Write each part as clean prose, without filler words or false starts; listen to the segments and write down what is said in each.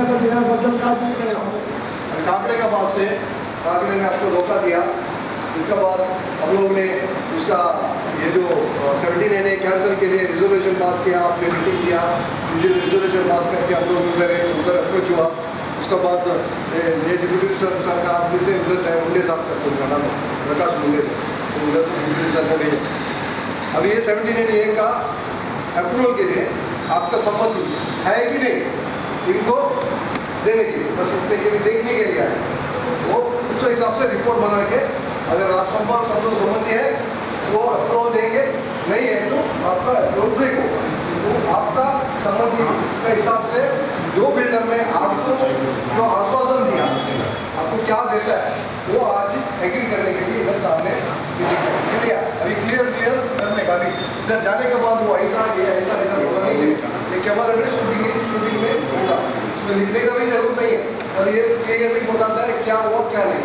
का दिल्याबद्दल काय तुम्ही काय काकड़े का पास थे, काकड़े ने आपको धोखा दिया। इसके बाद हम लोग ने उसका ये जो 17A कैंसर के लिए रिजोल्यूशन पास किया, आपने मीटिंग किया, रिजोल्यूशन पास करके हम लोग उधर अप्रोच हुआ। उसके बाद ये डिप्यूटी सर का आदमी से उधर से मुंडे साहब करते उनका नाम प्रकाश मुंडे से, तो उधर से डिप्यूटी सर ने भेजा। अब ये 17A का अप्रूवल के लिए आपका सम्मति है कि नहीं इनको देने के लिए, बस इतने के लिए देखने के लिए आए। वो उस हिसाब से रिपोर्ट बना के अगर आप सब लोग सम्मति है वो अप्रूवल देंगे, नहीं है तो आपका अप्रूवल ब्रेक होगा। तो आपका सम्मति के हिसाब से जो बिल्डर ने आपको जो आश्वासन दिया, आपको क्या देता है, वो आज एग्री करने के लिए इधर सामने चलिए अभी क्लियर करने का भी इधर जाने के बाद वो ऐसा होना नहीं चाहिए। ये कैमरा में शूटिंग में होगा, उसमें लिखने का भी जरूरत नहीं है और ये क्लियरली बताता है क्या हुआ क्या नहीं।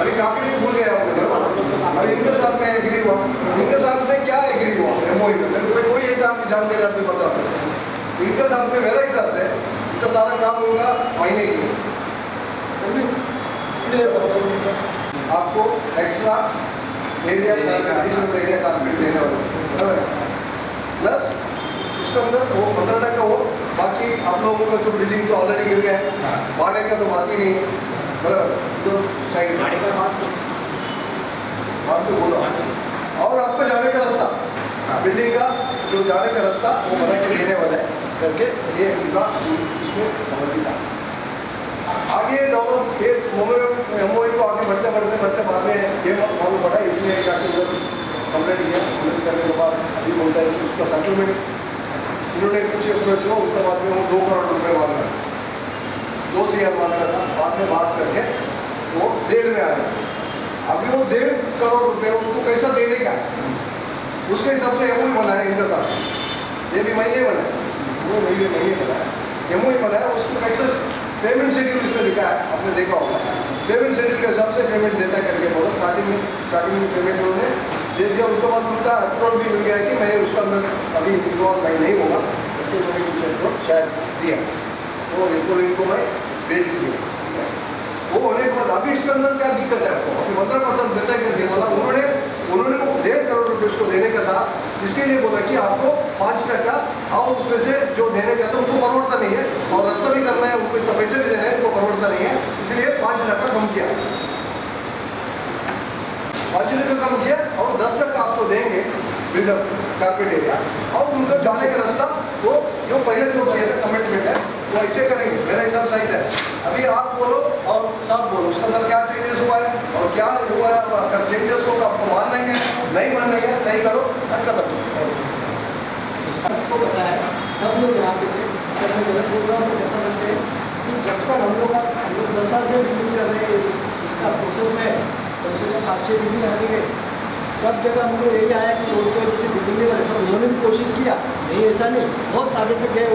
अभी काकड़ी भूल गए आप लोग, अभी इनके साथ में एग्री हुआ, इनके साथ में क्या एग्री हुआ MOU में कोई एक जानकारी आपको बता दो। इनके साथ में मेरे हिसाब से इनका सारा काम होगा महीने की, आपको extra area additional area carpet देने वाला प्लस उसके अंदर वो 15% हो, बाकी आप लोगों का तो बिल्डिंग तो ऑलरेडी गिर गया है, भाड़े का तो बात ही नहीं है, बराबर तो साइड बात तो बोलो। और आपका जाने का रास्ता, बिल्डिंग का जो जाने का रास्ता वो बना के देने वाला है करके ये उनका इसमें समझ था। आगे डेवलप ये MOU को आगे बढ़ते बाद में ये मालूम पड़ा इसलिए जाके उधर कंप्लेंट किया, कंप्लेंट करने के बाद अभी बोलता है कि उसका सेटलमेंट उन्होंने कुछ अप्रोच हुआ, उसके बाद में वो 2 करोड़ रुपये मांग रहा था, 2 CR मांग रहा था, बाद में बात करके वो 1.5 में आ गया। अभी वो 1.5 करोड़ रुपये उसको कैसा देने का है उसके हिसाब से MOU बना है इनका साथ, ये भी महीने बना है, वो महीने बना है MOU बना है, उसको कैसे पेमेंट शेड्यूल इसमें लिखा है, आपने देखा होगा पेमेंट शेड्यूल के हिसाब से पेमेंट देता करके बोला। स्टार्टिंग में पेमेंट उन्होंने दे दिया, उसके बाद उनका अप्रूवल भी मिल गया कि मैं उसका अंदर अभी इन्वॉल्व मैं नहीं होगा, तो मैंने कुछ अप्रूवल शायद दिया, तो रिपोर्ट इनको मैं भेज दिया। वो होने के बाद अभी इसके अंदर क्या दिक्कत है आपको, अभी 15% देता करके बोला उन्होंने 1.5 करोड़ रुपये उसको देने का था, इसके लिए बोला कि आपको 5% और उसमें से जो देने का था उनको परवड़ता नहीं है और रास्ता भी करना है, उनको इतना पैसे भी देना है, उनको परवड़ता नहीं है, इसलिए 5% कम किया, 5% कम किया और 10% आपको देंगे बिल्डर कारपेट एरिया, और उनका जाने का रास्ता वो जो पहले जो किया था कमिटमेंट है वो ऐसे करेंगे, मेरा हिसाब सही है। अभी आप बोलो और सब बोलो उसके अंदर क्या चेंजेस हुआ है और क्या हुआ है, अगर चेंजेस हो तो आपको मान लेंगे, नहीं मान लेंगे नहीं करो खत्म। आपको पता है सब लोग यहाँ पे थे, अगर मैं गलत बोल रहा हूँ तो बता सकते हैं कि जब तक हम लोग 10 साल से बिल्डिंग कर रहे हैं, इसका प्रोसेस में कम से कम 5-6 बिल्डिंग आने गए, सब जगह हम लोग यही आया कि रोड को जैसे बिल्डिंग नहीं बने, सब उन्होंने भी कोशिश किया, नहीं ऐसा नहीं, बहुत आगे तक गए,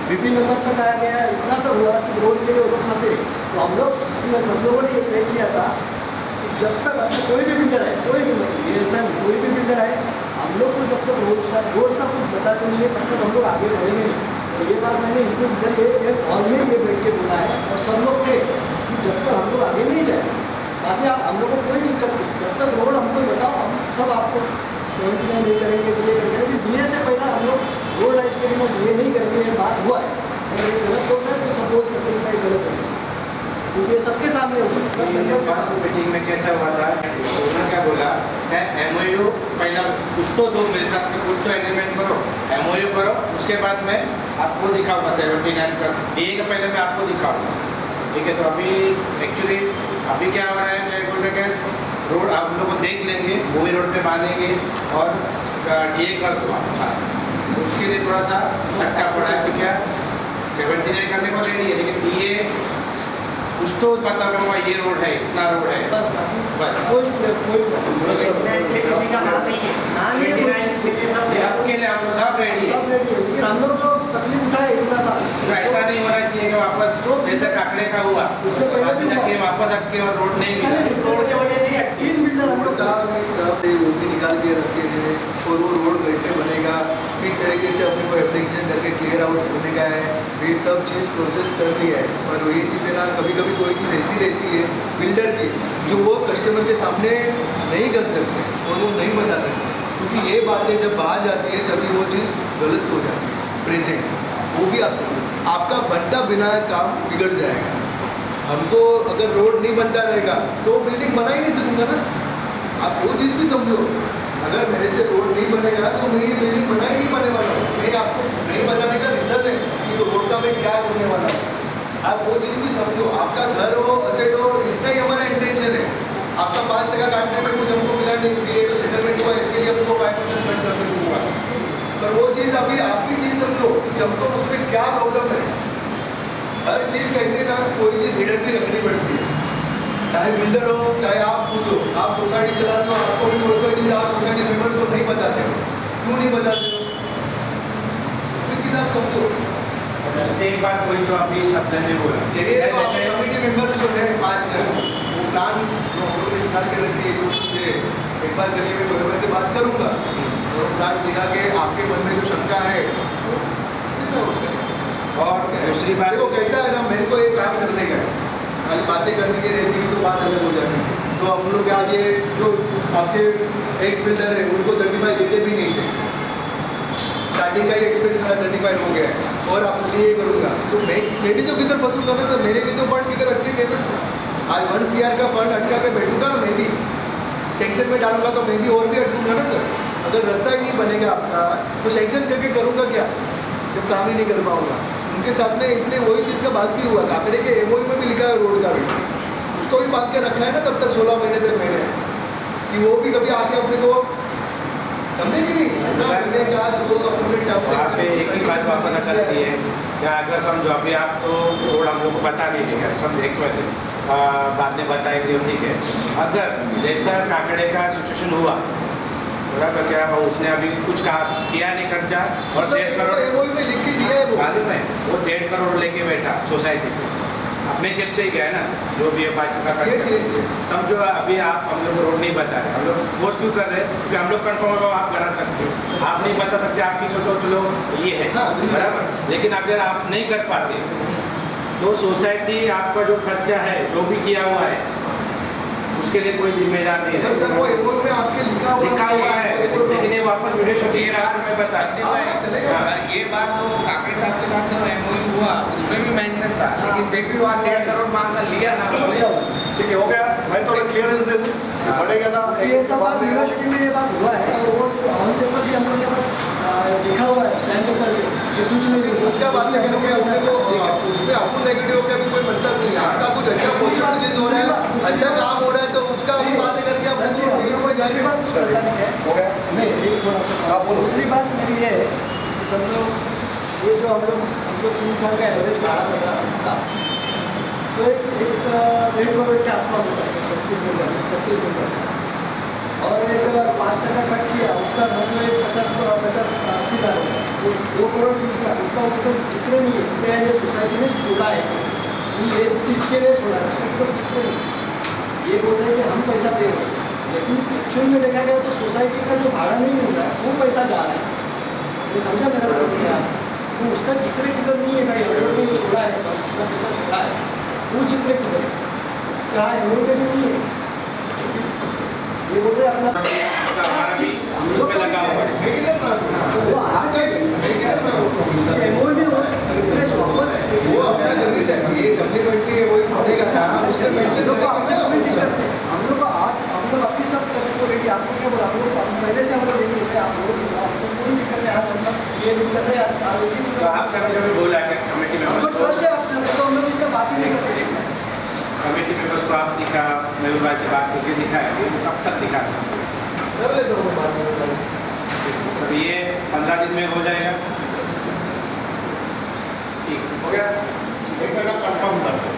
BP नंबर तक आया गया, इतना तो हुआ सिर्फ रोड के लिए वो लोग फंसे। तो हम लोग सब लोगों ने ये तय किया था कि जब तक हमको कोई भी बिल्डर है, कोई भी ये ऐसा नहीं, कोई भी बिल्डर है, हम लोग को जब तक रोज का कुछ बताते नहीं है तब तक हम लोग आगे बढ़ेंगे नहीं। तो ये बात मैंने इनको इधर हॉल में ये बैठ के बोला है और सब लोग थे कि जब तक हम लोग आगे नहीं जाए, बाकी आप हम लोग को कोई दिक्कत नहीं, जब तक रोड हमको बताओ हम सब आपको स्वयं नहीं करेंगे, DA करेंगे, DA से पहला हम लोग रोड राइज के लिए DA नहीं करेंगे, ये बात हुआ है। अगर ये गलत बोल रहे हैं तो सब बोल सकते हैं कि गलत है, क्योंकि ये सबके सामने होगा। मीटिंग में कैसा हुआ था, उन्होंने क्या बोला है MOU पहला कुछ तो दो मेरे साथ में, कुछ तो एग्रीमेंट करो, MOU करो, उसके बाद मैं आपको दिखाऊंगा 79 का DA के पहले मैं आपको दिखाऊंगा, ठीक है। तो अभी एक्चुअली अभी क्या हो रहा है, क्या बोल रहे हैं रोड आप लोग देख लेंगे, वही रोड पे बांधेंगे और DA कर दो आप, तो उसके लिए थोड़ा सा धक्का पड़ा है कि क्या 79 करने को रेडी है, लेकिन DA कुछ तो पता होगा ये रोड है, इतना रोड है, बस किसी का नाम नहीं है, सबके लिए हम लोग सब रेडी है, लेकिन हम लोग तो तकलीफ उठाए इतना साल, ऐसा नहीं होना चाहिए कि वापस तो जैसे काकड़े का हुआ उससे पहले बाद में भी हुआ। जाके वापस अटके और रोड नहीं सारे मिला रोड की वजह से ही अटकी। 3 बिल्डर हम लोग का सब ओपी निकाल के रखे हैं और वो रोड कैसे बनेगा, किस तरीके से अपने को एप्लीकेशन करके क्लियर आउट करने का है, ये सब चीज़ प्रोसेस कर दी है। पर ये चीज़ें ना कभी कभी कोई चीज़ ऐसी रहती है बिल्डर की जो वो कस्टमर के सामने नहीं कर सकते और वो नहीं बता सकते, क्योंकि ये बातें जब बाहर जाती है तभी वो चीज़ गलत हो जाती है प्रेजेंट। वो भी आप समझो, आपका बनता बिना काम बिगड़ जाएगा। हमको अगर रोड नहीं बनता रहेगा तो बिल्डिंग बना ही नहीं सकूंगा ना। आप वो चीज़ भी समझो, अगर मेरे से रोड नहीं बनेगा तो मैं ये बिल्डिंग बना ही नहीं पाने वाला हूँ। मैं आपको नहीं बताने का रीज़न है कि तो रोड का मैं क्या करने वाला हूँ। आप वो चीज़ भी समझो, आपका घर हो असेट हो इतना ही हमारा इंटेंशन है। आपका 5% काटने में कुछ हमको मिला नहीं, क्योंकि ये जो सेटलमेंट हुआ इसके लिए हमको 5% कट करने को हुआ। पर वो चीज़ अभी आपकी चीज़ समझो कि हमको उस पर क्या प्रॉब्लम है। हर चीज़ कैसे ना कोई चीज़ हिडन भी रखनी पड़ती है, चाहे बिल्डर हो चाहे आप खुद हो। आप सोसाइटी चलाते हो, आपको भी कोई चीज़ आप सोसाइटी मेंबर्स को नहीं बताते हो, क्यों नहीं बताते हो? कोई चीज़ आप समझो। एक बात कोई जो अभी शब्द ने बोला चलिए तो आपके कमेटी मेंबर्स जो है 5 जन, वो प्लान जो हम लोग ने निकाल के रखी है, जो मुझे एक बार करिए मैं मेरे से बात करूँगा और प्लान दिखा के आपके मन में जो शंका है और दूसरी बात देखो कैसा है ना, मेरे को एक काम करने का है, खाली बातें करने की रहती है तो बात अलग हो जाती है। तो हम लोग आज ये जो आपके एक्स बिल्डर है उनको 35 देते भी नहीं थे, स्टार्टिंग का ही एक्सपेंस मेरा 35 हो गया है और आपके लिए करूँगा तो मैं भी तो किधर फंसूंगा ना सर। मेरे भी तो फंड किधर अटकेंगे ना। आज 1 CR का फंड अटका के बैठूंगा ना, मैं भी सेंक्शन में डालूंगा तो मैं भी और भी अटकूंगा ना सर। अगर रास्ता ही नहीं बनेगा आपका तो सेंक्शन करके करूँगा क्या जब काम ही नहीं कर पाऊँगा उनके साथ में। इसलिए वही चीज़ का बात भी हुआ, काकड़े के MOU में भी लिखा है रोड का भी, उसको भी बांध के रखना है ना तब तक 16 महीने तक मैंने, कि वो भी कभी आके अपने को समझे कि नहीं महीने का तो अपने वहाँ पे एक ही बात वापस करती है क्या, अगर समझो अभी आप तो रोड हम लोग को बता नहीं देगा, समझो बाद में बताएंगे ठीक है। अगर जैसा काकड़े का सिचुएशन हुआ बराबर, क्या उसने अभी कुछ कहा किया नहीं खर्चा और 1.5 करोड़ MOU में लिख के दिया है वो। मालूम है, वो 1.5 करोड़ लेके बैठा सोसाइटी से, अपने जेब से ही गया ना जो भी है 5 का Yes, yes, yes. समझो अभी आप हम लोग रोड नहीं बता रहे, हम लोग फोर्स क्यों कर रहे हैं क्योंकि हम लोग कंफर्म हो आप बना सकते हो, आप नहीं बता सकते आपकी सोचो चलो ये है हाँ, बराबर। लेकिन अगर आप नहीं कर पाते तो सोसाइटी आपका जो खर्चा है जो भी किया हुआ है उसके लिए कोई जिम्मेदार नहीं पर सर वो है, MOU में आपके लिखा हुआ है। लेकिन ये वापस वीडियो शूटिंग का मैं बता चलेगा। ये बात तो काकड़े साहब के साथ जो MOU हुआ उसमें भी मेंशन था, लेकिन फिर भी वहाँ 1.5 करोड़ मांगा लिया ना। ठीक है हो गया, मैं थोड़ा क्लियरेंस दे दूँ बढ़ेगा ना। ये सब बात यूनिवर्सिटी में ये बात हुआ है और वो ऑन पेपर भी हम लोग के पास लिखा हुआ है प्लान पेपर पे कि कुछ नहीं उसका बात नहीं करोगे अपने को, उसमें आपको नेगेटिव का भी कोई मतलब नहीं है। आपका कुछ अच्छा पॉजिटिव चीज़ हो रहा है, अच्छा काम हो रहा है तो उसका भी बातें करके आप दूसरी बात हो गया। नहीं एक थोड़ा सा आप बोलो। दूसरी बात मेरी ये है कि समझो ये जो हम लोग 3 साल का एवरेज भाड़ा बना सकता तो एक 1.5 करोड़ के आसपास होता है 36 मिनट और एक 5% कट किया उसका समझो एक 50-80 लाख होगा, वो 2 करोड़ 20 लाख उसका मतलब जिक्र नहीं है। जितने ये सोसाइटी ने छोड़ा है ये चीज़ के लिए छोड़ा है उसका मतलब जिक्र नहीं। ये बोल रहे हैं कि हम पैसा दे रहे हैं लेकिन एक्चुअल में देखा गया तो सोसाइटी का जो भाड़ा नहीं मिल रहा है वो पैसा जा रहा है। ये समझा मेरा प्रॉब्लम, तो उसका जिक्र किधर नहीं है भाई, एमओ में छोड़ा है उसका पैसा छोड़ा है वो जिक्र किधर है, क्या एमओ में भी नहीं है। ये बोल रहे हैं अपना हमारा भी उस पे लगा हुआ है। वो आगे एमओ में वो अपना जमीन से ये सप्लीमेंट्री है वही बनेगा ना, उससे मेंशन लोग आपसे कोई दिक्कत नहीं, हम लोग हम लोग अपनी सब करने को रेडी। आपको क्या बोला हम लोग पहले से हम लोग यही होते हैं, आप लोग आपको कोई दिक्कत नहीं, आज हम सब ये नहीं कर रहे हैं तो आप कभी कभी बोला कि कमेटी हमको मेंबर्स ट्रस्ट है आपसे, तो हम लोग इनका बात ही नहीं करते। कमेटी मेंबर्स को आप दिखा मेरे भाई से बात करके दिखाया ये कब तक दिखा कर लेता हूँ बात में। अब ये 15 दिन में हो जाएगा ठीक हो गया। एक जगह कंफर्म कर दो,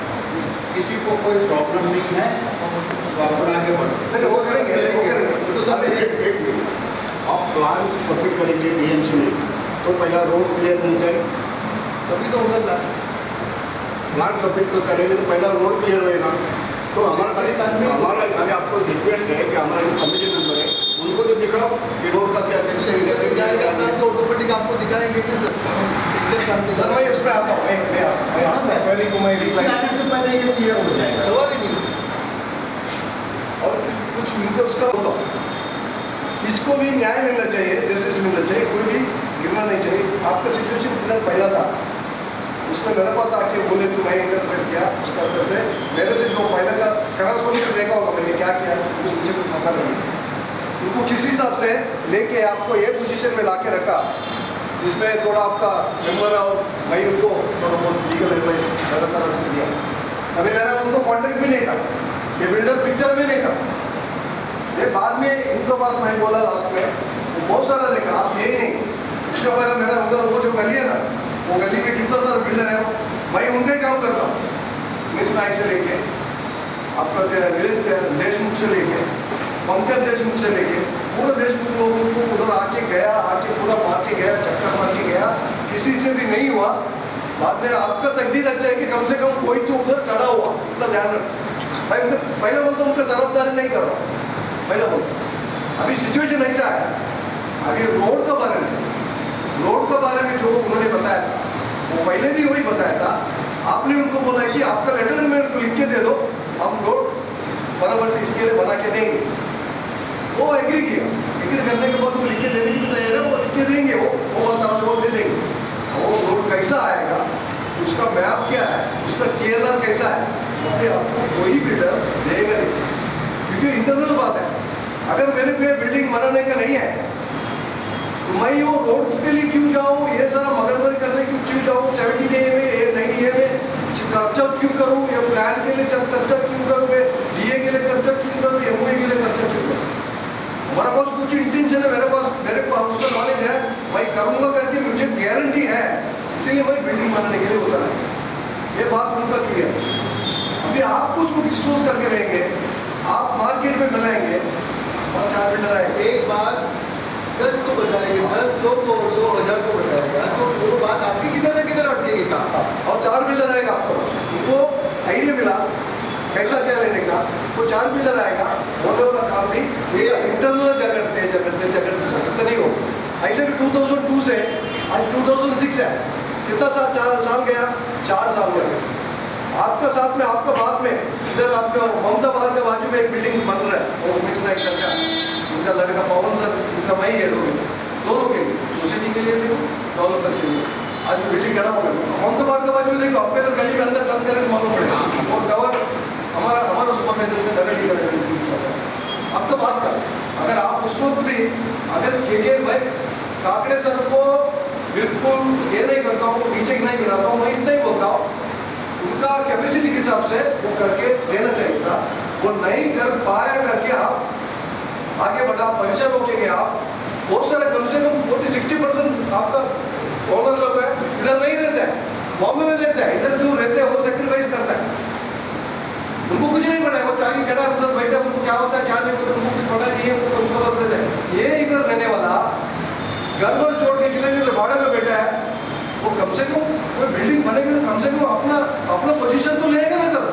किसी को कोई प्रॉब्लम नहीं है तो अपना आगे बढ़ो। नहीं, वो करेंगे वो करेंगे तो सब एक मिनट, आप प्लान सबमिट करेंगे BMC में तो पहला रोड क्लियर नहीं जाए तभी तो होगा। प्लान सबमिट तो करेंगे तो पहला रोड क्लियर होएगा। तो हमारा खाली आपको रिक्वेस्ट है कि हमारा जो कमेटी मेंबर है उनको तो दिखाओ कि रोड का क्या पिक्चर जाएगा तो ऑटोमेटिक आपको दिखाएंगे कि सर मैं उसमें आता हूँ मैं पहले को मैं आने से पहले ये क्लियर हो जाएगा। सवाल ही नहीं और कुछ मिलकर उसका होता इसको भी न्याय मिलना चाहिए, जस्टिस मिलना चाहिए, कोई भी गिरना नहीं चाहिए। आपका सिचुएशन कितना पहला था उसमें मेरे पास आके बोले तो मैं इंटरफेयर किया उसका वजह से मेरे से जो पहले का करस्पॉन्डेंट देखा होगा मैंने क्या किया मुझे कुछ पता नहीं। उनको किसी हिसाब से लेके आपको ये पोजीशन में लाके रखा जिसमें थोड़ा आपका मेम्बर और मैं उनको थोड़ा बहुत लीगल एडवाइस मेरे तरफ से दिया। अभी मेरा उनको कॉन्टेक्ट भी नहीं था, ये बिल्डर पिक्चर भी नहीं था। ये बाद में इनको पास मैं बोला लास्ट में वो बहुत सारा देखा आप यही नहीं इसके पहले मेरा उधर वो जो गली है ना वो गली में कितना सारा बिल्डर है मैं उनका ही काम करता हूँ। मिस नाइक से लेके आपका देशमुख से लेके पंकज देशमुख से लेके पूरा देशमुख लोगों को उधर आके गया आके पूरा मार के गया चक्कर मार के गया किसी से भी नहीं हुआ। बाद में आपका तकदीर अच्छा है कि कम से कम कोई तो उधर खड़ा हुआ इतना ध्यान रख। भाई पहले बोलता उनका तरफदारी नहीं कर रहा पहले बोलता। अभी सिचुएशन ऐसा है अभी रोड के बारे में जो उन्होंने बताया था वो पहले भी वही बताया था। आपने उनको बोला कि आपका लेटर मेरे को लिख के दे दो हम रोड बराबर से इसके लिए बना के देंगे। वो एग्री किया, एग्री करने के बाद वो लिख के देने की तैयार है, वो लिख के देंगे वो बताओ वो दे देंगे। वो रोड कैसा आएगा उसका मैप क्या है उसका TLR कैसा है अपने आपको कोई बिल्डर देगा नहीं क्योंकि इंटरनल बात है। अगर मेरे को बिल्डिंग बनाने का नहीं है तो मैं वो रोड के लिए क्यों जाऊँ, ये सारा मगरमरी करने के क्यों जाऊँ, 70A में 90A में खर्चा क्यों करूँ, या प्लान के लिए जब खर्चा क्यों करूँ, DA के लिए खर्चा क्यों करूँ, MOE के लिए खर्चा क्यों करूँ। हमारे पास कुछ इंटेंशन है, मेरे को उसका नॉलेज है, मैं करूँगा करके मुझे गारंटी है, इसीलिए मैं बिल्डिंग बनाने के लिए होता है। ये बात उनका क्लियर है। अभी आप उसको डिस्क्लोज करके रहेंगे, आप मार्केट में बनाएंगे और 4 बिल्डर आएंगे। एक बार 10 को बताएंगे, 10 100 को 100 1000 को बताएगा तो वो बात आपकी किधर न किधर अटकेगी काम। और 4 बिल्डर आएगा आपके पास, उनको आइडिया मिला कैसा क्या लेने का, वो 4 बिल्डर आएगा होने वाला काम नहीं ये इंटरनल झगड़ते नहीं हो। ऐसे भी 2002 से आज 2006 है, कितना साल गया, 4 साल गया। आपका साथ में आपका बाद में इधर आपने ममता बाहर के बाजू में एक बिल्डिंग बन रहा है वो मिस नाइक सर का उनका लड़का पवन सर उनका मैं ही हेड हो गया दोनों के लिए, सोसाइटी के लिए भी डेवलपर के लिए। आज वो बिल्डिंग खड़ा हो गया ममता बाहर के बाजू में देखो आपके इधर गली में अंदर टर्न करें तो मालूम पड़ेगा और टावर हमारा सुपरवाइजर से डर नहीं करेगा। अब तो बात कर अगर आप उस वक्त भी अगर के भाई काकड़े सर को बिल्कुल ये नहीं करता हूँ नीचे नहीं गिराता हूँ, मैं इतना ही बोलता हूँ उनका कैपेसिटी के हिसाब से वो करके देना चाहिए था, वो नहीं कर पाया करके आप आगे बढ़ा परेशान हो गए। आप बहुत सारे कम से कम 40-60% आपका ओनर लोग है इधर नहीं रहता है, बॉम्बे में रहता है, इधर जो रहते हैं वो सेक्रीफाइस करता है, उनको कुछ नहीं पड़ा है, वो चाहे कटा उधर बैठे उनको क्या होता है क्या नहीं होता उनको कुछ पता नहीं है, उनका बस रहता है। ये इधर रहने वाला घर पर छोड़ के किले भाड़े में बैठा है, वो कम से कम कोई बिल्डिंग बनेगी तो कम से कम अपना पोजीशन तो लेगा ना सर,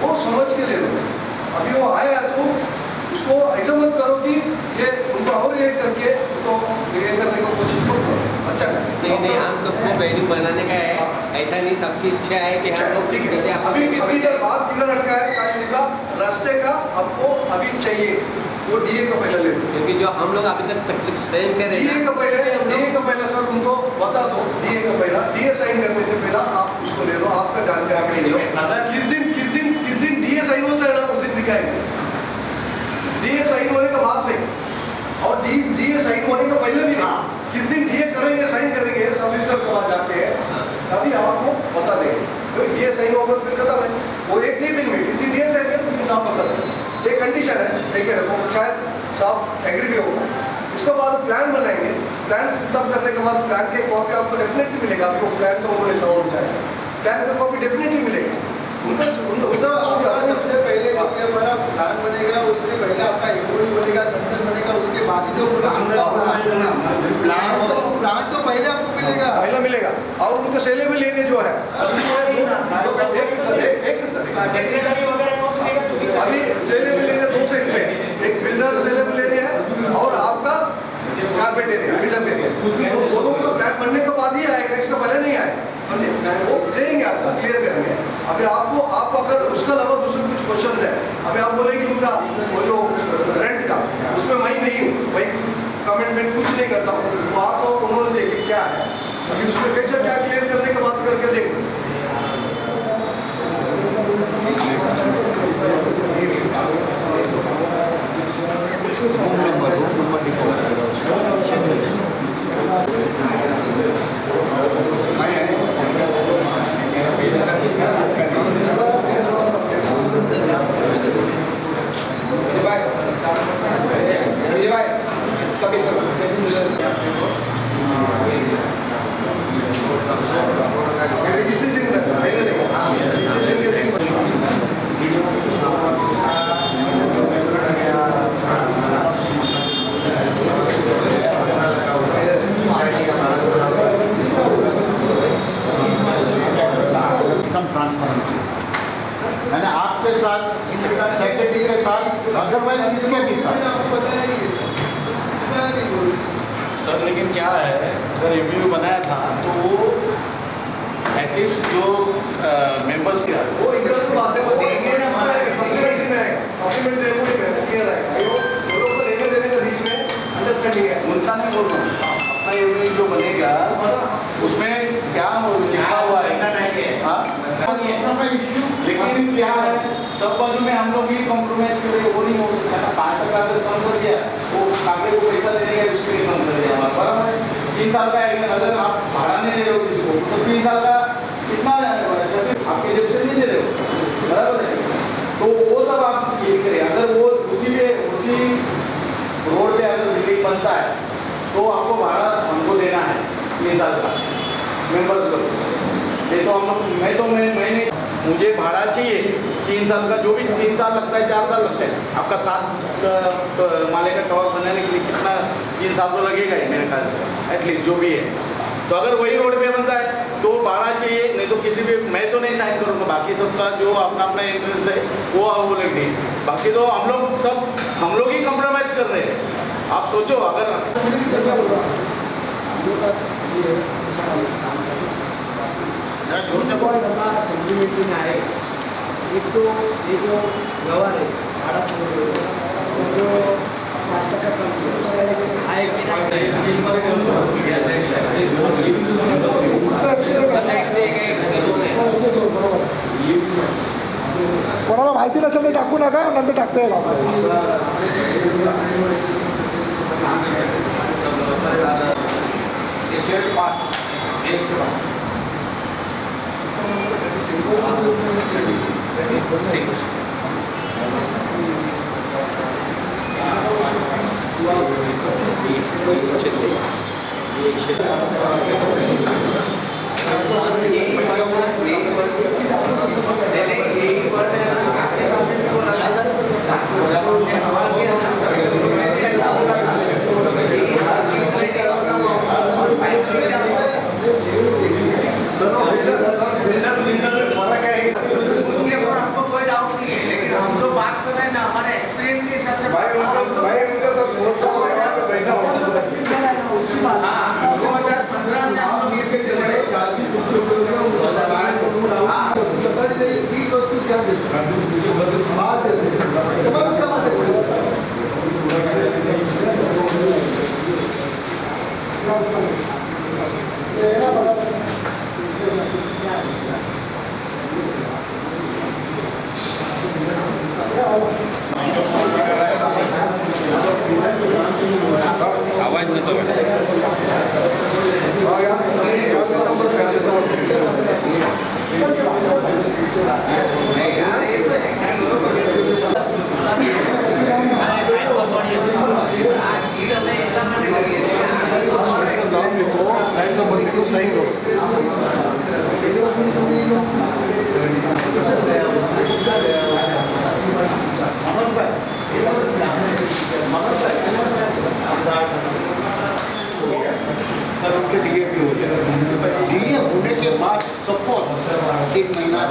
वो समझ के ले लो। अभी वो आया तो उसको ऐसा मत करो कि ये उनको और ये करके तो ये करने की कोशिश मत करो। अच्छा नहीं हम सबको बिल्डिंग बनाने का है, ऐसा नहीं सबकी इच्छा है कि हम लोग ठीक है। अभी जब बात किधर अटका है टाइम का रास्ते का हमको अभी चाहिए वो DA का पहले ले लो, क्योंकि जो हम लोग अभी तक तकलीफ सहन कर रहे हैं DA का पहले सर उनको बता दो, DA का पहला DA साइन करने से पहला आप उसको ले लो, आपका जानकारी ले लो। किस दिन DA साइन होता है ना उस दिन दिखाएंगे, DA साइन होने का बाद नहीं और DA साइन होने का पहले भी नहीं, किस दिन DA करेंगे साइन करेंगे सब रजिस्टर के बाद जाके तभी आपको बता देंगे। तो DA साइन होगा फिर खत्म है, वो एक ही दिन में किस दिन DA साइन करें साफ बता देंगे। ये कंडीशन है, देखे रखो शायद साहब एग्री भी होगा। इसके बाद प्लान बनाएंगे, प्लान तब करने के बाद प्लान के कॉपी आपको डेफिनेटली मिलेगा, आपको प्लान तो उन्होंने समझ चाहिए, प्लान का कॉपी डेफिनेटली मिलेगा। उनका सबसे पहले जब ये हमारा प्लान बनेगा उसके पहले आपका MOU बनेगा, कंसर्न बनेगा, उसके बाद ही तो प्लान तो पहले आपको मिलेगा और उनका सेलेबल एरिया जो है अभी सेलेबल एरिया 2 सेट पे, एक बिल्डर सेलेबल एरिया है और आपका कारपेट एरिया, बिल्डअप एरिया। तो दोनों का प्लान बनने के बाद ही आएगा, इसका पहले नहीं आएगा, समझे? वो देंगे आपको, क्लियर करेंगे। अभी आपको अगर उसका अलावा दूसरे कुछ क्वेश्चन है, अभी आप बोले कि उनका वो जो रेंट का, उसमें मैं नहीं हूँ, मैं कमेंटमेंट कुछ नहीं करता हूँ, वो आपको उन्होंने देखे क्या है, अभी उसमें कैसे क्या क्लियर करने के बाद करके देखो। मैंने आपके साथ सेक्रेटरी के साथ अदरवाइज किसके भी साथ सर, लेकिन क्या है, अगर एमयू बनाया था तो वो एटलीस्ट जो मेंबर्स थे वो इधर तो बात है, वो देंगे ना, सप्लीमेंट्री में आएगा, सप्लीमेंट्री में क्लियर आएगा। वो लोग को लेने देने के बीच में अंडरस्टैंडिंग है। उनका नहीं बोल रहा हूँ, अपना एमयू जो बनेगा उसमें क्या लिखा हुआ है, हाँ, लेकिन क्या है, सब बाजू में हम लोग भी कॉम्प्रोमाइज करेंगे, वो नहीं हो सकता ना। 5 टका अगर कम कर दिया, वो काके को पैसा देने का उसके लिए कम कर दिया हमारा, बराबर है। 3 साल का है, अगर आप भाड़ा नहीं दे रहे हो किसी को तो 3 साल का कितना आपके जेब से नहीं दे रहे हो, बराबर है। तो वो सब आप ये करें, अगर वो उसी रोड पे अगर बिल्डिंग बनता है तो आपको भाड़ा हमको देना है 3 साल का मेंबर्स को। ये तो हम लोग मैं नहीं, मुझे भाड़ा चाहिए 3 साल का, जो भी 3 साल लगता है, 4 साल लगता है। आपका 7 माले का टावर बनाने के लिए कितना 3 साल तो लगेगा ही मेरे ख्याल से, एटलीस्ट जो भी है। तो अगर वही रोड पे बनता है तो भाड़ा चाहिए, नहीं तो किसी भी, मैं तो नहीं साइन करूँगा, बाकी सबका जो अपना अपना इंटरेस्ट है वो लेंगे। बाकी तो हम लोग ही कॉम्प्रोमाइज़ कर रहे हैं। आप सोचो, अगर जोर से सप्लीमेंट्री में आए, एक तो ये जो व्यवहार है भाड़ा छोड़ रहे हो, और जो 5 टका कम किया उसका कोणाला माहिती नसेल तर टाकू नका, नंतर टाकता येईल आवाज नतो यार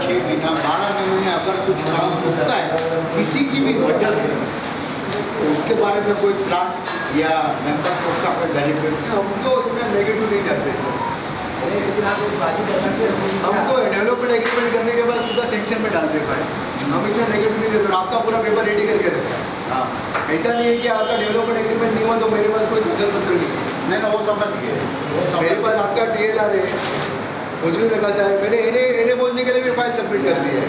6 महीना 12 महीने में अगर कुछ काम रुकता है किसी की भी वजह से, तो उसके बारे में कोई प्लान या मेंबर कोर्ट का कोई बेनिफिट? हम तो इतना नेगेटिव नहीं जाते सर। लेकिन आप एक बाजी करना चाहिए हम तो डेवलपमेंट एग्रीमेंट करने के बाद सीधा सेंक्शन में डाल देते हैं। हम इतना नेगेटिव नहीं देते और आपका पूरा पेपर रेडी करके रखते हैं। हाँ ऐसा नहीं है कि आपका डेवलपमेंट एग्रीमेंट नहीं हुआ तो मेरे पास कोई कागज पत्र नहीं है। नहीं ना, वो समझ गए। मेरे पास आपका TLR है, मुझे लगा साहब, मैंने इन्हें बोलने के लिए भी फाइल सबमिट कर दी है।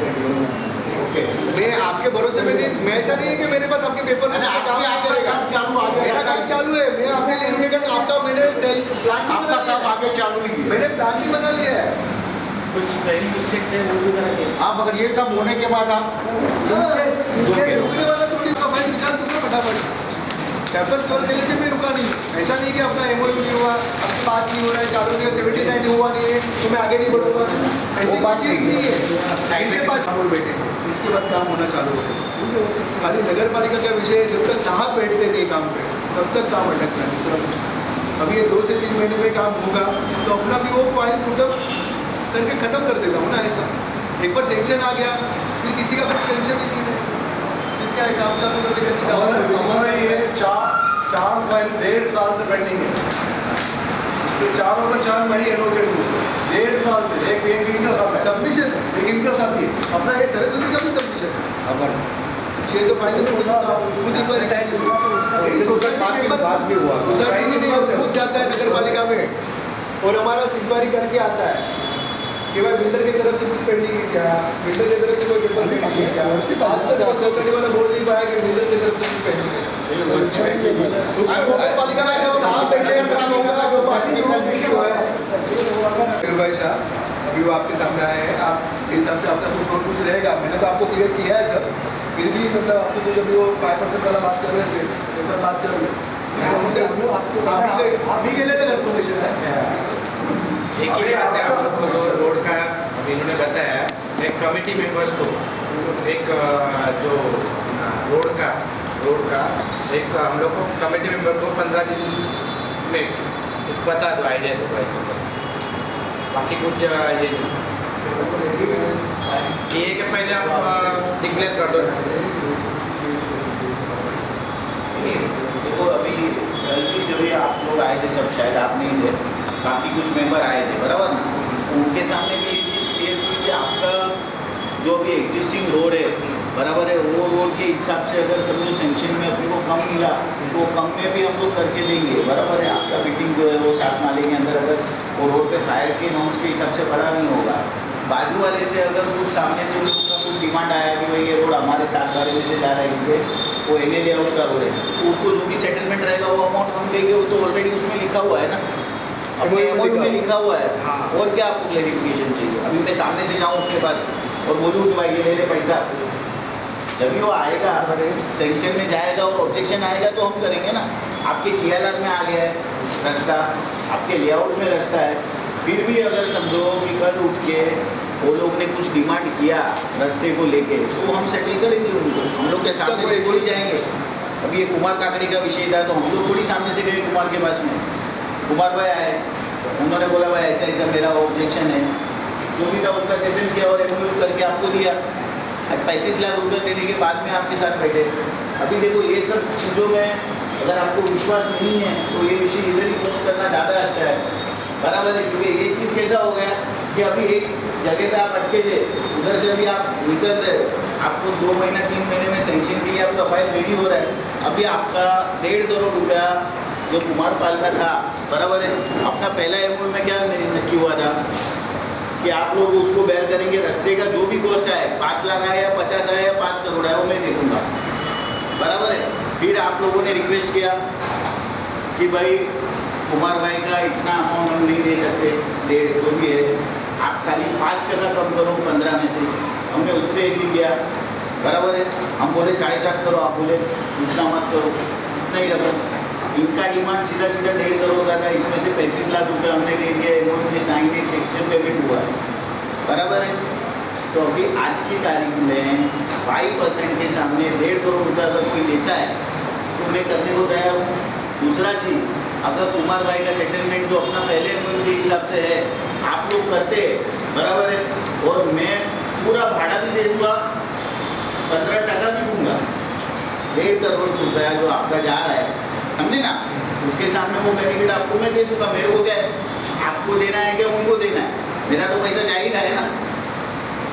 ओके, मैं आपके भरोसे में नहीं, मैं ऐसा नहीं है कि मेरे पास आपके पेपर में काम नहीं करेगा। चालू आ मेरा काम चालू है, मैं आपके लिए रुकेगा। आपका मैंने प्लान आपका काम आगे चालू ही है। मैंने प्लान भी बना लिया है। कुछ प्लानिंग मिस्टेक्स है वो भी करेंगे। हाँ, मगर ये सब होने के बाद आप रुकने वाला थोड़ी का फाइल निकाल दूंगा फटाफट। पेपर से और के लिए मैं रुका नहीं। ऐसा नहीं कि अपना MOU नहीं हुआ, आपसे बात नहीं हो रहा है, चालू नहीं है, 79 हुआ नहीं है तो मैं आगे नहीं बढ़ूंगा। ऐसी बात चीज़ नहीं है। इनके पास और बैठे, उसके बाद काम होना चालू हो। खाली नगर पालिका का विषय है, जब तक साहब बैठते नहीं काम पे तब तक काम अटकता है, दूसरा कुछ नहीं। अभी ये 2 से 3 महीने में काम होगा तो अपना भी वो फाइल फुटअप करके ख़त्म कर देता हूँ ना। ऐसा एक बार सेंक्शन आ गया फिर किसी का कुछ टेंशन ही नहीं है। फिर क्या है, काम चालू करने का सीधा हमारा ये 4 फाइल 1.5 साल से पेंडिंग है। तो चारों का 4 महीने एलोकेट हुए 1.5 साल से। एक इनका साथ है, सबमिशन एक इनका साथी है। अपना ये सरस्वती का भी सबमिशन है। अगर 6 तो फाइल खुद एक बार रिटायर हुआ बात भी हुआ सोसाइटी नहीं खुद जाता है नगर पालिका में और हमारा इंक्वायरी करके आता है कि भाई बिल्डर की तरफ से कुछ पेंडिंग है क्या, बिल्डर की तरफ से कोई पेपर पेंडिंग है क्या। आज तक सोसाइटी वाला बोल नहीं पाया कि बिल्डर की तरफ से कुछ पेंडिंग है। नगर पालिका में जो साहब बैठे हैं काम होगा जो पार्टी फिर भाई साहब अभी वो आपके सामने आए हैं, आपके हिसाब से आपका कुछ और कुछ रहेगा। मैंने तो आपको क्लियर किया है सर, फिर भी मतलब आपको कुछ अभी वो 5% वाला बात कर रहे थे, एक बार बात करोगे अभी के लिए इन्फॉर्मेशन है। एक ही बात है, आप लोग को रोड का अभी इन्होंने बताया, एक कमेटी मेंबर्स को एक जो रोड का एक हम लोग को कमेटी मेंबर को 15 दिन में बता दो, आइडिया दो भाई। बाकी कुछ ये कि पहले आप डिक्लेयर कर दो। देखो अभी कल की जब ये आप लोग आए थे सब, शायद आप नहीं थे, बाकी कुछ मेंबर आए थे बराबर ना, उनके सामने भी एक चीज़ क्लियर की कि आपका जो भी एग्जिस्टिंग रोड है बराबर है, वो रोड के हिसाब से अगर समझो सेंक्शन में अपने को कम मिला तो कम में भी हम लोग करके देंगे बराबर है। आपका बिल्डिंग जो है वो 7 नाले के अंदर अगर वो रोड पे फायर के नॉर्म्स के हिसाब से बड़ा नहीं होगा, बाजू वाले से अगर कुछ सामने से उनका कुछ डिमांड आया कि भाई ये रोड हमारे 7 गाड़ी में से जा रहा है, क्योंकि वो NA लेआउट का रोड है, तो उसको जो भी सेटलमेंट रहेगा वो अमाउंट हम देंगे। वो तो ऑलरेडी उसमें लिखा हुआ है ना, अपने MOU में लिखा हुआ है। और क्या आपको क्लैरिफिकेशन चाहिए? अभी मैं सामने से जाऊँ उसके पास और बोलूँ कि भाई ये ले ले पैसा, जब भी वो आएगा सेंक्शन में जाएगा और ऑब्जेक्शन आएगा तो हम करेंगे ना। आपके TLR में आ गया है रास्ता, आपके लेआउट में रास्ता है, फिर भी अगर समझो कि कल उठ के वो लोग ने कुछ डिमांड किया रास्ते को लेके तो हम सेटल करेंगे उनको, हम लोग के सामने से बोल जाएंगे। अभी ये कुमार काकड़ी का विषय था तो हम लोग थोड़ी सामने से गए कुमार के पास में, कुमार भाई आए, उन्होंने बोला भाई ऐसा ऐसा मेरा ऑब्जेक्शन है, जो भी था उनका सेटल किया और MOU करके आपको दिया। आज 35 लाख रुपये देने के बाद में आपके साथ बैठे। अभी देखो ये सब चीज़ों में अगर आपको विश्वास नहीं है तो ये विषय इधर ही क्लोज करना ज़्यादा अच्छा है बराबर है। क्योंकि ये चीज़ कैसा हो गया कि अभी एक जगह पे आप अटके थे, उधर से अभी आप निकल रहे हो, आपको 2 महीना 3 महीने में सेंक्शन के लिए आपका फाइल रेडी हो रहा है। अभी आपका 1.5 करोड़ रुपया जो कुमार पाल का था बराबर है, अपना पहला MOU में क्या नक्की हुआ था कि आप लोग उसको बेयर करेंगे, रास्ते का जो भी कॉस्ट आए 5 लाख आए या 50 आए या 5 करोड़ आए वो मैं देखूंगा बराबर है। फिर आप लोगों ने रिक्वेस्ट किया कि भाई कुमार भाई का इतना अमाउंट हम नहीं दे सकते, 1.5 जो भी है आप खाली 5% कम करो 15 में से, हमने उस पर एग्री किया बराबर है। हम बोले 7.5 करो, आप बोले इतना मत करो, इतना ही रखो। इनका डिमांड सीधा 1.5 करोड़ का था, इसमें से 35 लाख रुपये हमने ले लिया, MOU में साइन में चेक से पेमेंट हुआ बराबर है। तो अभी आज की तारीख में 5% के सामने 1.5 करोड़ रुपये अगर कोई देता है तो मैं करने को तैयार हूँ। दूसरा चीज़, अगर कुमार भाई का सेटलमेंट जो अपना पहले MOU के हिसाब से है आप लोग करते बराबर है और मैं 1.5 करोड़ रुपया जो आपका जा रहा है, समझे ना, उसके सामने वो बेनिफिट आपको मैं दे दूंगा। मेरे को क्या है, आपको देना है क्या उनको देना है, मेरा तो पैसा जा ही रहा है ना।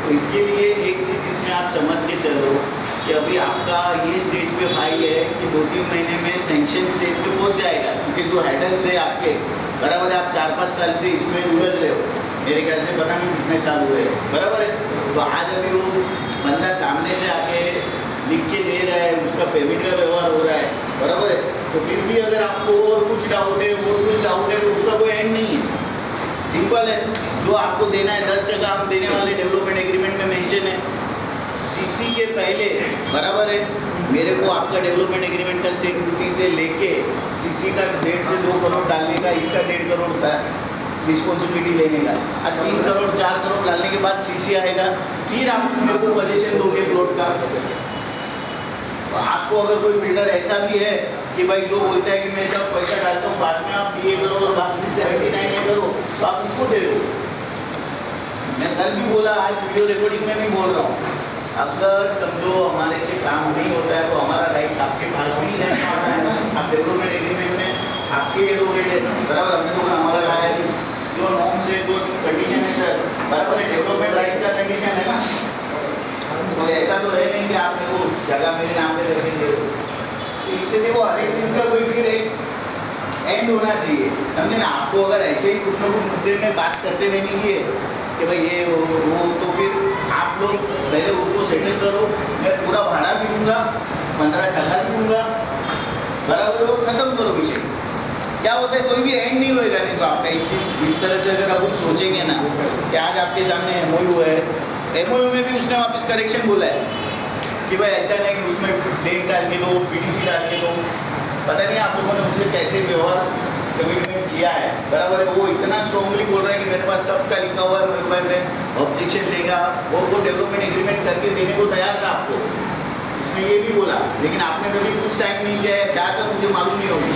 तो इसके लिए एक चीज़ इसमें आप समझ के चलो कि अभी आपका ये स्टेज पे फाइल है कि 2-3 महीने में सेंक्शन स्टेज पे पहुंच जाएगा, क्योंकि जो हैडल्स है आपके बराबर है, आप 4-5 साल से इसमें उलझ रहे हो, मेरे ख्याल से पता नहीं कितने साल हुए हैं, बराबर है। तो आज अभी वो बंदा सामने से आके लिख के दे रहा है, उसका पेमेंट का व्यवहार हो रहा है, बराबर है। तो फिर भी अगर आपको और कुछ डाउट है तो उसका कोई एंड नहीं है, सिंपल है। जो आपको देना है 10% हम देने वाले डेवलपमेंट एग्रीमेंट में मेंशन है। सीसी के पहले बराबर है, मेरे को आपका डेवलपमेंट एग्रीमेंट का स्टेट ड्यूटी से लेके सीसी का 1.5 से 2 करोड़ डालने का, इसका 1.5 करोड़ का रिस्पॉन्सिबिलिटी लेने का, और 3 करोड़ 4 करोड़ डालने के बाद सीसी आएगा, फिर आप मेरे को पोजीशन दोगे प्लॉट का। तो आपको अगर कोई बिल्डर ऐसा भी है कि भाई जो बोलता है कि मैं सब पैसा डालता हूँ, बाद में आप ये करो और बाद में 79 करो, तो आप उसको दे दो। मैं कल भी बोला, आज वीडियो रिकॉर्डिंग में भी बोल रहा हूँ, अगर समझो हमारे से काम नहीं होता है तो हमारा राइट्स आपके पास भी नहीं आता है ना। आप डेवलपमेंट एग्रीमेंट में आपके ये लोग बराबर, हमने लोग हमारा लाया जो नॉर्म्स है, जो कंडीशन है सर, बराबर है, डेवलपमेंट राइट का कंडीशन है ना। तो ऐसा तो है नहीं कि आप मेरे को जगह मेरे नाम पे रखेंगे दे दो। तो इससे देखो हर एक चीज़ का कोई फिर एक एंड होना चाहिए, समझे ना। आपको अगर ऐसे ही कुछ ना कुछ मुद्दे में बात करते रहने की है कि भाई ये वो तो फिर आप लोग पहले उसको सेटल करो, मैं पूरा भाड़ा भी दूंगा, 15% भी दूंगा, बराबर वो खत्म करो विषय। क्या होता है, कोई भी एंड नहीं होएगा। नहीं तो आपका इस तरह से अगर आप सोचेंगे ना कि आज आपके सामने MOU है, MOU में भी उसने वापस करेक्शन बोला है कि भाई ऐसा नहीं कि उसमें डेट डाल के दो, PTC डाल के दो, पता नहीं आप लोगों ने उससे कैसे व्यवहार कमिटमेंट किया है, बराबर है। वो इतना स्ट्रॉन्गली बोल रहा है कि मेरे पास सबका लिखा हुआ है, मेरे भाई में ऑब्जेक्शन लेगा, और वो डेवलपमेंट एग्रीमेंट करके देने को तैयार था आपको, उसने ये भी बोला, लेकिन आपने कभी कुछ साइन नहीं किया है, क्या था मुझे मालूम नहीं होगी,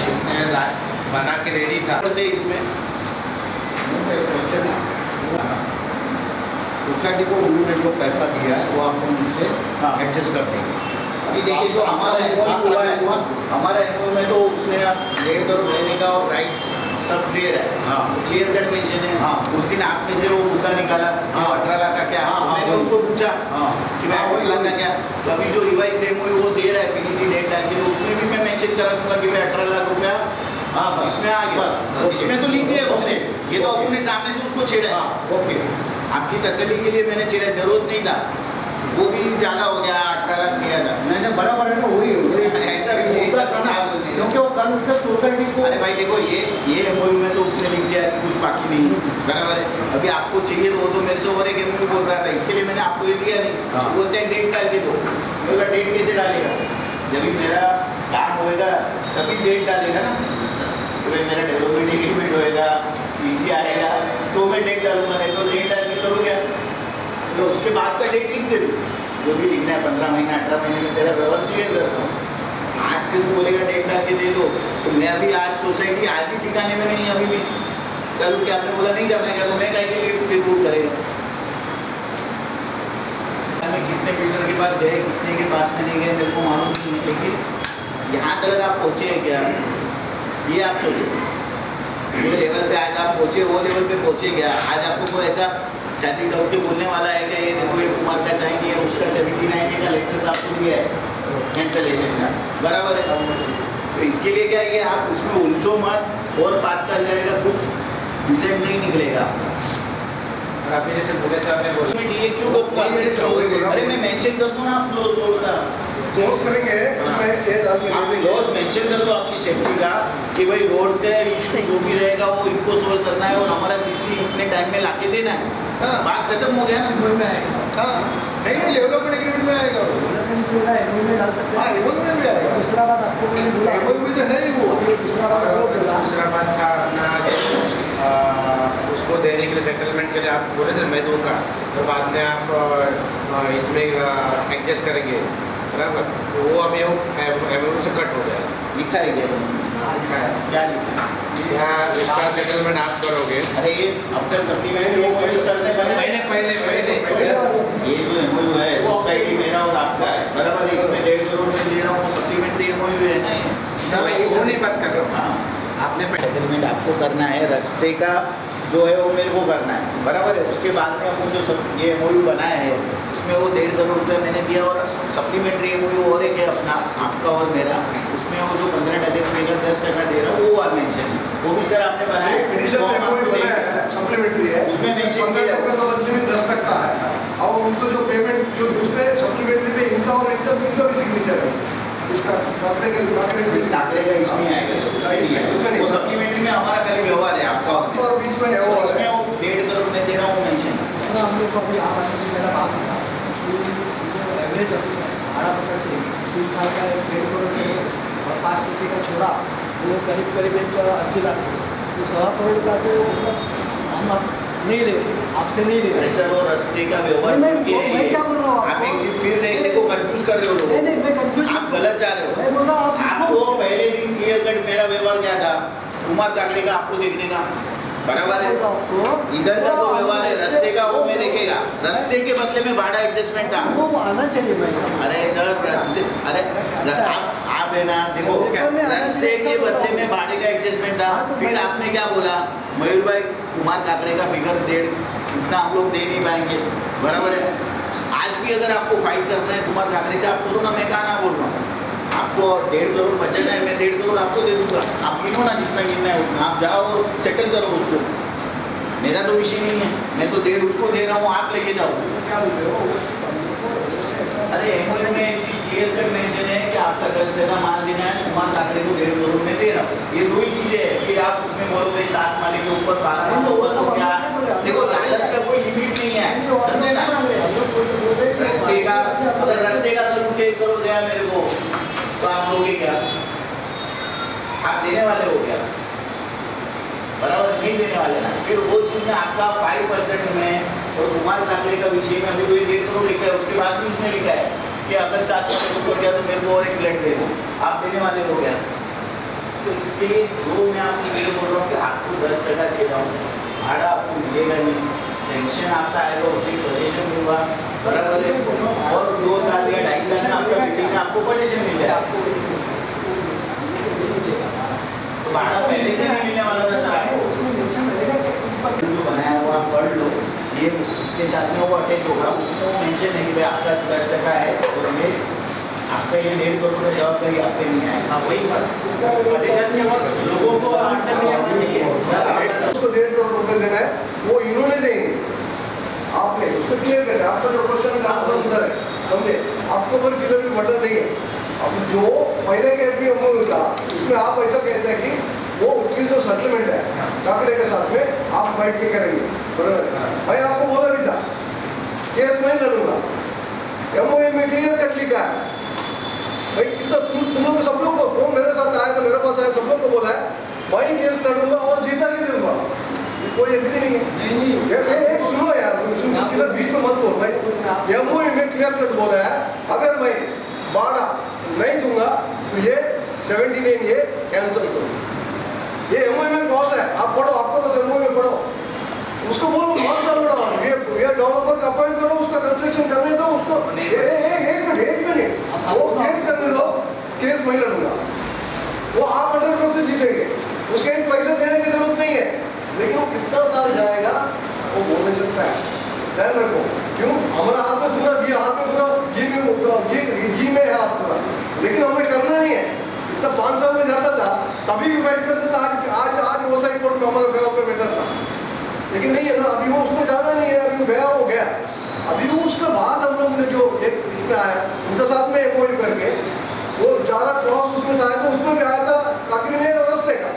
बना के रेडी था इसमें सोसाइटी को उन्होंने जो पैसा दिया है वो आप उनसे एडजस्ट कर देंगे। अभी देखिए जो हमारा MOU हुआ है, हमारा MOU में तो उसने 1.5 करोड़ लेने का और राइट्स सब क्लियर है, हाँ क्लियर कट मेंशन है। हाँ उस दिन आप में से वो मुद्दा निकाला 18 लाख का क्या, मैंने उसको पूछा कि भाई 18 लाख का क्या, तो अभी जो रिवाइज MOU वो दे रहा है PTC डेट डाल के, तो उसमें भी मैं मेंशन करा दूंगा कि भाई 18 लाख रुपया इसमें आ गया, इसमें तो लिख दिया उसने, ये तो अपने सामने से उसको छेड़ा है। ओके, आपकी तसल्ली के लिए मैंने छेड़ा, जरूरत नहीं था, वो भी ज़्यादा हो गया, 18 लाख दिया था। नहीं बराबर है ना, वही ऐसा विषय क्योंकि वो कल उसका सोसाइटी को, अरे भाई देखो ये MOU में तो उसने लिख दिया कि कुछ बाकी नहीं, बराबर है। अभी आपको चाहिए तो वो तो मेरे से और एक MOU बोल रहा था, इसके लिए मैंने आपको ये दिया नहीं, बोलते हैं डेट डाल के दो, मेरा डेट कैसे डालेगा, जब भी मेरा काम होएगा तभी डेट डालेगा ना, तो भाई मेरा डेवलपमेंट एग्रीमेंट होएगा, CC आएगा तो मैं डेट डालूंगा, नहीं तो डेट डाल के करूँ क्या, तो उसके बाद का डेट लिख दे दूँ, जो भी लिखना है 15 महीने 18 महीने में तेरा व्यवहार क्लियर करता हूँ। आज से तू बोलेगा डेट डाल के दे दो, तो मैं अभी आज सोसाइटी आज ही ठिकाने में नहीं, अभी भी कल क्या आपने बोला नहीं करने का, तो मैं कहीं के लिए फिर प्रूव करेगा। मैं कितने बिल्डर के पास गए, कितने के पास में नहीं गए मेरे को मालूम नहीं है, लेकिन यहाँ तक आप पहुँचे हैं क्या, ये आप सोचो। जो लेवल पे आज आप पहुँचे वो लेवल पे पहुँचे क्या, आज आपको कोई ऐसा छाती डॉक के बोलने वाला है कि ये देखो ये कुमार का साइन है, उसका 79 का लेटर आपको दिया है कैंसलेशन का, बराबर है। तो इसके लिए क्या है कि आप उसमें उलझो मत, और 5 साल जाएगा कुछ रिजल्ट नहीं निकलेगा। और आपने जैसे बोले साहब ने बोला मैं DA क्यों करूँगा, अरे मैं मेंशन कर दूँ ना, आप क्लोज होगा क्लोज करेंगे, उसमें ये डाल के दे देंगे। क्लोज मेंशन कर दो आपकी सेफ्टी का कि भाई रोड पे इशू जो भी रहेगा वो इनको सोल्व करना है, और हमारा CC इतने टाइम में लाके देना है, बात खत्म हो गया ना। MOU में आएगा, हाँ नहीं डेवलपमेंट एग्रीमेंट में आएगा, डेवलपमेंट पूरा MOU में डाल सकते हैं। MOU में भी आएगा, दूसरा बात आपको मैंने बोला, MOU में तो है ही वो, दूसरा बात आपको बोला, दूसरा बात था अपना उसको देने के लिए सेटलमेंट के लिए आप बोले थे मैं दूंगा, तो बाद में आप इसमें एडजस्ट करेंगे, बराबर, तो वो अभी MOU से कट हो जाएगा। लिखा है क्या, लिखा है क्या लिखा है यहाँ, इसका सेटलमेंट आप करोगे। अरे ये अब तक सप्लीमेंट वो कोई सर ने बना पहले ये जो MOU है सोसाइटी मेरा और आपका है, बराबर है, इसमें 1.5 करोड़ में दे रहा हूँ, सप्लीमेंट आपने सेटलमेंट आपको करना है, रास्ते का जो है वो मेरे को करना है, बराबर है। उसके बाद में हम जो सब ये MOU बनाया है उसमें वो 1.5 करोड़ रुपये मैंने दिया, और सप्लीमेंट्री MOU और एक है अपना आपका और मेरा, उसमें वो जो 15% देगा 10% दे रहा है वो और मेंशन है, वो भी सर आपने बनाया है, सप्लीमेंट्री है, उसमें मेंशन किया है 15% का बदले में 10% है, और उनको जो पेमेंट जो उसमें सप्लीमेंट्री पे इनका और इनका भी सिग्नेचर है, इसका कागड़े का इसमें आएगा सर, उसमें नहीं है, वो सप्लीमेंट्री में हमारा खाली व्यवहार है आपका और बीच में है वो इसमें वो 1.5 करोड़ में दे रहा हूँ मेंशन। हम लोग को अभी यहाँ आने से मेरा बात था कि एवरेज भाड़ा पकड़ के 3 साल का 1.5 करोड़ के और 5% का छोड़ा वो करीब एक 80 लाख, तो 1.25 करोड़ का तो हम नहीं ले आपसे नहीं ले अरे सर वो रास्ते का व्यवहार मैं छोड़ के मैं क्या बोल रहा हूँ आप एक चीज फिर देखने को कंफ्यूज कर रहे हो लोगों नहीं मैं कंफ्यूज आप गलत जा रहे हो। मैं बोल रहा हूँ आपको पहले दिन क्लियर कट मेरा व्यवहार क्या था, कुमार काकड़े का आपको देखने का, बराबर है। इधर का जो व्यवहार है रास्ते का वो मैं देखेगा, रास्ते के बदले में भाड़ा एडजस्टमेंट था वो आना चाहिए भाई साहब। अरे सर रास्ते अरे आप है ना देखो, रास्ते के बदले में भाड़े का एडजस्टमेंट था, फिर आपने क्या बोला मयूर भाई कुमार काकड़े का फिगर 1.5 इतना हम लोग दे नहीं पाएंगे, बराबर है। आज भी अगर आपको फाइट करना है कुमार काकड़े से आप करो ना, मैं कहा ना बोल रहा हूँ, आपको 1.5 करोड़ बचना है, मैं 1.5 करोड़ आपको दे दूंगा, आप गिनो ना जितना गिनना है उतना, आप जाओ और सेटल करो उसको, मेरा तो विषय नहीं है, मैं तो 1.5 उसको दे रहा हूँ, आप लेके जाओ। क्या बोल रहे हो? अरे MOU में एक चीज क्लियर कट मेंशन है कि आपका 10% मान देना है, कुमार काकड़े को 1.5 करोड़ में दे रहा हूँ, ये 2 ही चीजें है। फिर आप उसमें बोलोगे 7 माले के ऊपर 12 माले बस हो गया, देखो लालच का कोई लिमिट नहीं है, समझे ना। रास्ते का अगर रास्ते का अगर 1.5 करोड़ गया मेरे को तो आप लोगे क्या, आप देने वाले हो क्या, बराबर नहीं देने वाले ना। फिर वो चीज में आपका 5% में और कुमार काकड़े का विषय में अभी कोई 1.5 करोड़ लिखा है, उसके बाद भी उसने लिखा है कि अगर 7 साल ऊपर गया तो मेरे को और एक फ्लैट दे दो, आप देने वाले हो गया। तो इसके लिए जो मैं आपको ये बोल रहा हूँ कि आपको 10% दे रहा हूँ, भाड़ा आपको मिलेगा नहीं, सेंक्शन आपका आएगा उसकी पोजीशन होगा, बराबर है, और 2 साल या 2.5 साल में आपका बिल्डिंग में आपको पोजीशन मिल जाएगा, तो भाड़ा पहले से नहीं मिलने वाला था सर आपको। जो बनाया हुआ आप पढ़ लो, ये इसके साथ में वो अटैच होगा, उसमें वो मेंशन है कि भाई आपका 10% है और ये आपका ये 1.5 करोड़ का जवाबदारी आप पे नहीं आएगा। हाँ वही बात, लोगों को आंसर नहीं आना चाहिए, उसको 1.5 करोड़ रुपए देना है, वो इन्होंने देंगे, आपने उसमें क्लियर कर आपका जो क्वेश्चन का आंसर उधर है, समझे, आपको पर किधर भी बटन नहीं है। अब जो पहले के MOU था उसमें आप ऐसा कहते हैं कि वो उसकी जो सेटलमेंट है काकड़े के साथ में आप बैठ के करेंगे, बराबर। भाई आपको बोला भी था केस मैं लड़ूंगा, MOU में क्लियर कट लिखा है भाई, कितना तुम लोग सब लोग को, वो मेरे साथ आया था, मेरे पास आया, सब लोग को बोला है भाई केस लड़ूंगा और जीता के दूंगा, कोई एग्री नहीं है। नहीं सुनो यार, किधर बीच में मत बोल भाई, MOU में क्लियर कट बोला है अगर मैं भाड़ा नहीं दूंगा तो ये 79 ये कैंसिल करो, ये MOU में क्लॉज है, आप पढ़ो, आपको बस MOU में पढ़ो, उसको बोलो मत करो, ये डेवलपर का अपॉइंट करो, उसका कंस्ट्रक्शन करने दो उसको, एक मिनट वो केस करने दो, केस मैं लड़ूंगा, वो आप 100% से जीतेंगे, उसके एक पैसे देने की जरूरत नहीं है, लेकिन वो कितना साल जाएगा वो बोल नहीं सकता है, ध्यान रखो। क्यों, हमारा हाथ में पूरा घी, हाथ में पूरा घी में है हाथ पूरा, लेकिन हमें करना नहीं है। इतना 5 साल में जाता था तभी भी फाइट करता था, आज वो साइड कोर्ट में हमारा गया पे मैटर था, लेकिन नहीं है ना, अभी वो उसको जाना नहीं है, अभी गया वो गया, अभी वो उसके बाद हम लोग ने जो एक इसमें आया उनके साथ में MOU करके वो ज़्यादा क्लॉज उसमें से आया था, उसमें भी आया था काकड़ी में रास्ते का,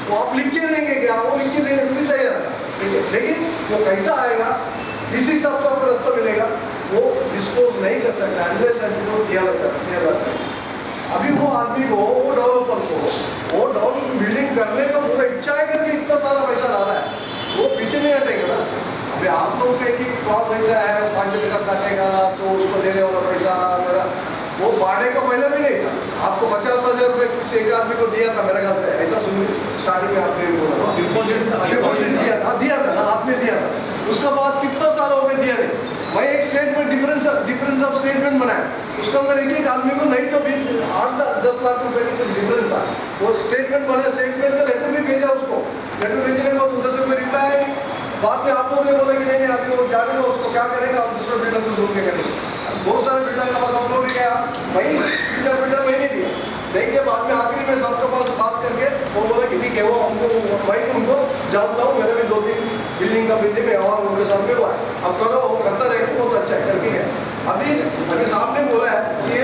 वो आप लिख के देंगे क्या, वो लिख के देने भी तैयार है, ठीक है, लेकिन वो कैसा आएगा किस हिसाब से आपको रास्ता मिलेगा वो डिस्क्लोज नहीं कर सकता, अनलेस एंड किया जाता है। अभी वो आदमी को, वो डेवलपर को, वो डेवलप बिल्डिंग करने का पूरा इच्छा है करके इतना सारा पैसा डाला है, वो पीछे नहीं हटेगा ना। अभी आप लोग का एक क्लॉज ऐसा है 5% काटेगा तो उसको देने वाला पैसा मेरा, वो भाड़े का पहले भी नहीं था, आपको 50,000 रुपये कुछ एक आदमी को दिया था मेरे ख्याल से, ऐसा सुनिए स्टार्टिंग में आपने बोला डिपॉजिट दिया था ना, आपने दिया था, उसके बाद कितना साल हो गए दिया नहीं। भाई एक स्टेटमेंट डिफरेंस ऑफ स्टेटमेंट बनाया, उसके अंदर एक आदमी को नहीं तो भी 8-10 लाख रुपए का डिफरेंस था, वो स्टेटमेंट बना, स्टेटमेंट का लेटर भी भेजा उसको, लेटर भेजने के बाद उधर से कोई रिप्लाई आई। बाद में आप लोगों ने बोला कि नहीं नहीं अभी वो जाने दो, उसको क्या करेगा, आप दूसरा बिल्डर को ढूंढ के करेंगे। बहुत सारे बिल्डर के पास हम लोग भी गया, वही 3-4 बिल्डर मैंने दिया, देखिए बाद में आखिरी में सबके पास बात करके वो बोला कि ठीक है, वो हमको भाई उनको जानता हूँ, मेरे भी 2-3 बिल्डिंग का बिल्डिंग में और उनके साथ में हुआ है, अब करो वो करता रहेगा, बहुत अच्छा है, करके है। अभी साहब ने बोला है कि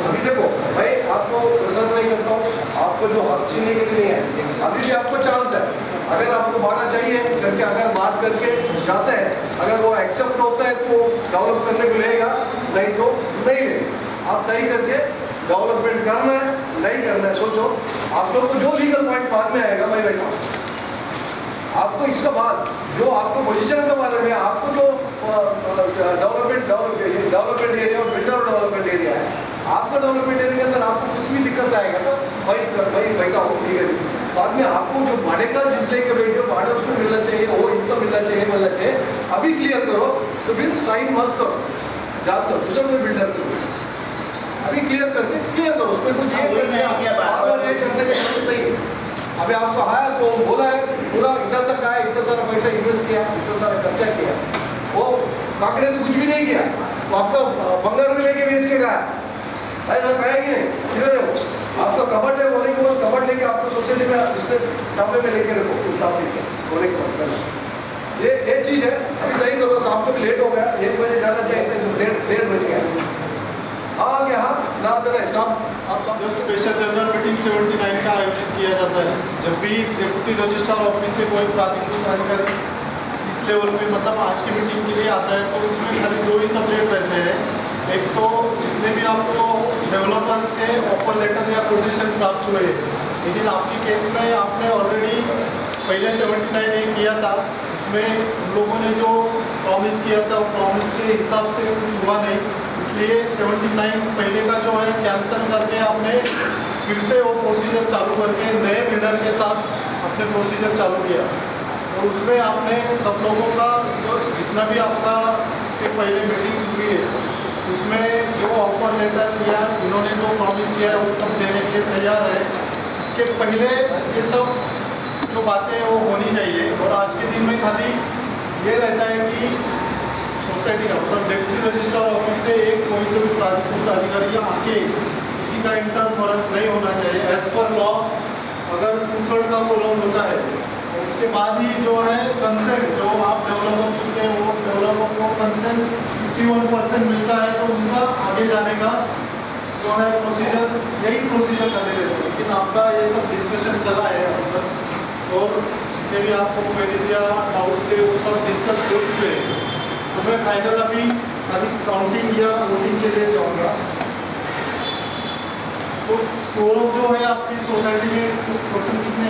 अभी देखो भाई आपको प्रेशर नहीं करता हूँ, आपको जो हक छीनने के लिए नहीं है, अभी भी आपको चांस है, अगर आपको भाड़ा चाहिए करके अगर बात करके जाते हैं, अगर वो एक्सेप्ट होता है तो डेवलप करने को लेगा, नहीं तो नहीं लेगा। आप तय करके डेवलपमेंट करना है नहीं करना है सोचो। आप लोग को जो लीगल पॉइंट बाद में आएगा मैं बैठा हूँ, आपको इसका बाद जो आपको पोजीशन के बारे में आपको जो डेवलपमेंट एरिया और बिल्डर डेवलपमेंट एरिया है, आपका डेवलपमेंट एरिया के अंदर आपको कुछ भी दिक्कत आएगा तो भाई बैठा हूँ ठीक है। बाद में आपको जो भाड़े का जितने के बैठे हो भाड़ा उसको मिलना चाहिए, वो इतना मिलना चाहिए, अभी क्लियर करो तो फिर साइन मत करो, जाते हो दूसरा कोई बिल्डर करो, अभी क्लियर करके क्लियर करो, उसमें कुछ ये बार-बार ये करने की जरूरत नहीं। अभी आपको आया तो बोला है पूरा इधर तक आया, इतना सारा पैसा इन्वेस्ट किया, इतना सारा खर्चा किया, वो काकड़े तो कुछ भी नहीं किया, वो आपका बंगार भी लेके बेच के गया है ना, कहा कि नहीं किधर है वो आपका कबट है, बोले कि वो कबट लेके आपको सोसाइटी में इसमें डब्बे में लेके रखो उस सामने से बोले कि ये चीज़ है। अभी सही करो, शाम को भी लेट हो गया, 1 बजे जाना चाहिए था, 1:30 बज गया। हाँ क्या हाँ ना है साहब आप सब जब स्पेशल जनरल मीटिंग 79 का आयोजित किया जाता है, जब भी डिप्टी रजिस्ट्रार ऑफिस से कोई प्राधिकृत अधिकारी इस लेवल पे मतलब आज की मीटिंग के लिए आता है, तो उसमें खाली 2 ही सब्जेक्ट रहते हैं। एक तो जितने भी आपको डेवलपर्स के ऑफर लेटर या कोटेशन प्राप्त हुए, लेकिन आपकी केस में आपने ऑलरेडी पहले 79 किया था, उसमें उन लोगों ने जो प्रॉमिस किया था प्रॉमिस के हिसाब से कुछ हुआ नहीं, इसलिए 79 पहले का जो है कैंसिल करके आपने फिर से वो प्रोसीजर चालू करके नए बिल्डर के साथ अपने प्रोसीजर चालू किया। और उसमें आपने सब लोगों का जो जितना भी आपका इससे पहले मीटिंग हुई है उसमें जो ऑफर लेटर या इन्होंने जो प्रॉमिस किया है वो सब देने के लिए तैयार है। इसके पहले ये सब जो बातें वो होनी चाहिए। और आज के दिन में खाली ये रहता है कि सोसाइटी का मतलब डिप्टी रजिस्ट्रार ऑफिस से एक कोई तो भी प्राधिकृत अधिकारी आके किसी का इंटरफेरेंस नहीं होना चाहिए। एज पर लॉ अगर 2/3 का कोलम होता है तो उसके बाद ही जो है कंसेंट जो आप डेवलपर चुके हैं वो डेवलपर को कंसेंट 51% मिलता है, तो उनका आगे जाने का जो है प्रोसीजर यही प्रोसीजर करने देते हैं। लेकिन आपका ये सब डिस्कशन चला है और जितने भी आपको क्वेरीज या डाउट से वो सब डिस्कस हो चुके हैं, तो मैं फाइनल अभी काउंटिंग या वोटिंग के लिए जाऊँगा। तो कोरम जो है आपकी सोसाइटी में टोटल कितने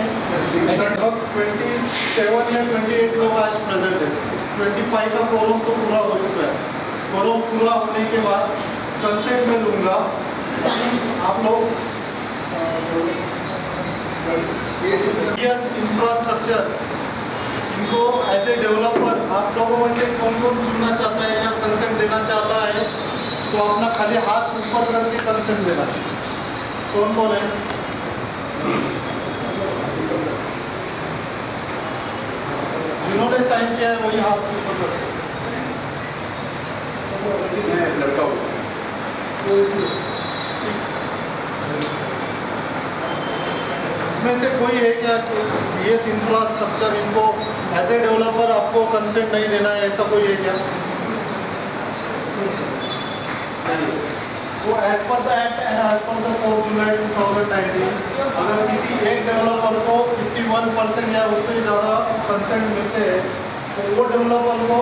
लगभग 27 या 28 लोग आज प्रेजेंट है। 25 का कोरम तो पूरा हो चुका है। कोरम पूरा होने के बाद कंसेंट में लूँगा आप लोग इंफ्रास्ट्रक्चर इनको एज ए डेवलपर आप लोगों में से कौन कौन चुनना चाहता है या कंसेंट देना चाहता है, तो अपना खाली हाथ ऊपर करके कंसेंट देना है। कौन कौन है? जिन्होंने साइन किया है वही हाथ ऊपर कर। इसमें से कोई है क्या कि BS इंफ्रास्ट्रक्चर इनको एज ए डेवलपर आपको कंसेंट नहीं देना है, ऐसा कोई है क्या? वो as per the act and as per the 4 July 2019 अगर किसी एक डेवलपर को 51% या उससे ज़्यादा कंसेंट मिलते हैं तो वो डेवलपर को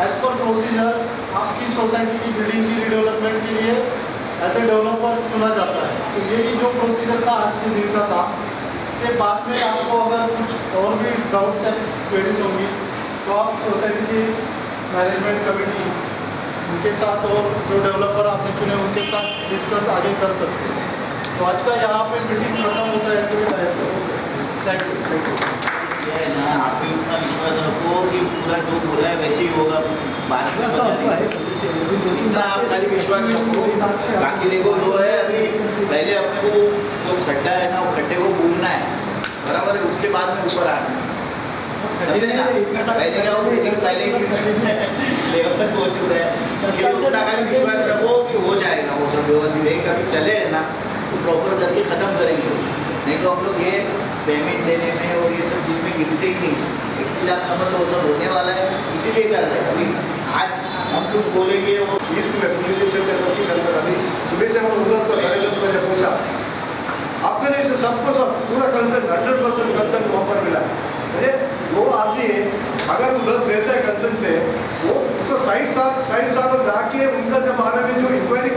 एज पर प्रोसीजर आपकी सोसाइटी की बिल्डिंग की रीडेवलपमेंट के लिए एज ए डेवलपर चुना जाता है। तो यही जो प्रोसीजर था आज के दिन का था। इसके बाद में आपको अगर कुछ और भी डाउट्स या क्वेरीज होंगी तो आप सोसाइटी की मैनेजमेंट कमेटी उनके साथ और जो डेवलपर आपने चुने उनके साथ डिस्कस आगे कर सकते हैं। तो आज का यहाँ पे मीटिंग खत्म होता है, ऐसे भी थैंक यू। आप भी उतना विश्वास रखो कि पूरा जो हो रहा है वैसे ही होगा। बात इतना आप खाली विश्वास रखो। बाकी देखो जो है अभी पहले अपने को जो खड्डा है ना वो खड्डे को बराबर है, उसके बाद में ऊपर आना है। समझे ना? पहले क्या हो पहले लेवल तक पहुँच चुका है, इसके लिए उतना खाली विश्वास रखो कि हो जाएगा वो सब व्यवस्थित है। कभी चले है ना तो प्रॉपर करके ख़त्म करेंगे उसको, नहीं तो हम लोग ये पेमेंट देने में और ये सब चीज़ में गिरते ही नहीं। एक चीज़ आप समझ लो वो सब होने वाला है, इसीलिए कर रहे हैं। अभी आज हम कुछ बोलेंगे वो ईस्ट में पुलिस स्टेशन के चौकी के अंदर अभी सुबह से हम उधर को 10:30 बजे पहुँचा। अपने से सबको सब पूरा कंसर्न 100% कंसर्न वहाँ पर मिला। मुझे वो आदमी अगर उधर देता है कंसर्न से वो तो साइड साहब जाके उनका के बारे में जो इंक्वायरी